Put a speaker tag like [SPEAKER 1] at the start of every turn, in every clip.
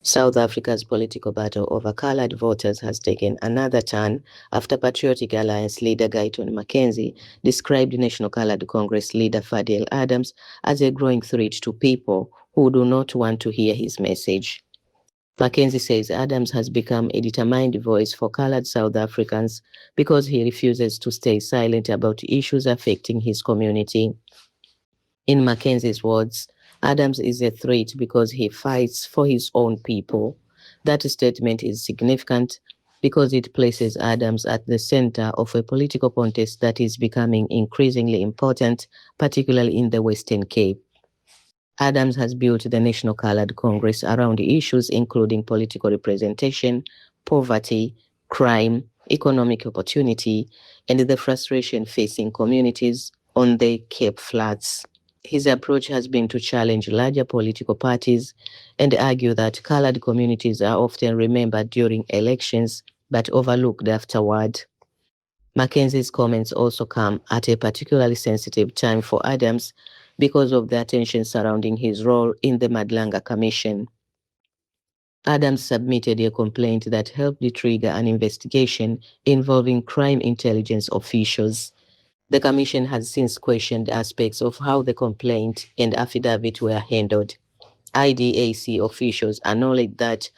[SPEAKER 1] South Africa's political battle over colored voters has taken another turn after Patriotic Alliance leader Gayton McKenzie described National Colored Congress leader Fadiel Adams as a growing threat to people who do not want to hear his message. McKenzie says Adams has become a determined voice for colored South Africans because he refuses to stay silent about issues affecting his community. In Mackenzie's words, Adams is a threat because he fights for his own people. That statement is significant because it places Adams at the center of a political contest that is becoming increasingly important, particularly in the Western Cape. Adams has built the National Colored Congress around issues including political representation, poverty, crime, economic opportunity, and the frustration facing communities on the Cape Flats. His approach has been to challenge larger political parties and argue that colored communities are often remembered during elections but overlooked afterward. Mackenzie's comments also come at a particularly sensitive time for Adams because of the attention surrounding his role in the Madlanga Commission. Adams submitted a complaint that helped trigger an investigation involving crime intelligence officials. The commission has since questioned aspects of how the complaint and affidavit were handled. IDAC officials acknowledged that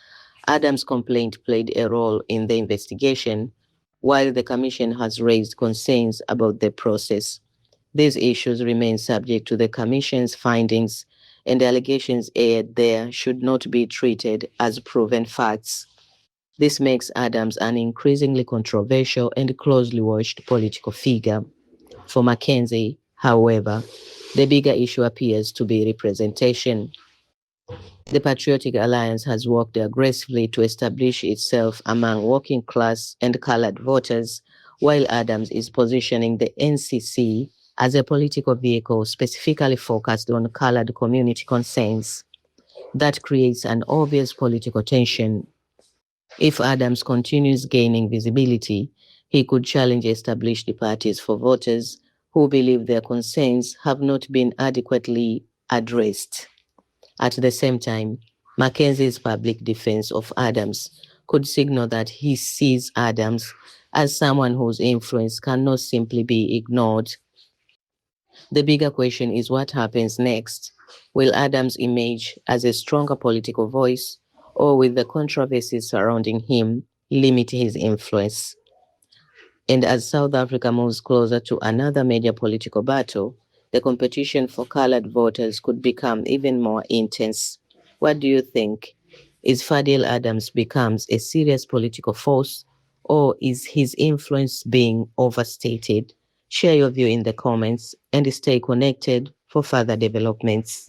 [SPEAKER 1] Adams' complaint played a role in the investigation, while the commission has raised concerns about the process. These issues remain subject to the commission's findings, and allegations aired there should not be treated as proven facts. This makes Adams an increasingly controversial and closely watched political figure. For Mackenzie, however, the bigger issue appears to be representation. The Patriotic Alliance has worked aggressively to establish itself among working class and colored voters, while Adams is positioning the NCC as a political vehicle specifically focused on colored community concerns. That creates an obvious political tension. If Adams continues gaining visibility, he could challenge established parties for voters who believe their concerns have not been adequately addressed. At the same time, Mackenzie's public defense of Adams could signal that he sees Adams as someone whose influence cannot simply be ignored. The bigger question is what happens next. Will Adams emerge as a stronger political voice, or will the controversies surrounding him limit his influence? And as South Africa moves closer to another major political battle, the competition for colored voters could become even more intense. What do you think? Is Fadiel Adams becomes a serious political force, or is his influence being overstated? Share your view in the comments and stay connected for further developments.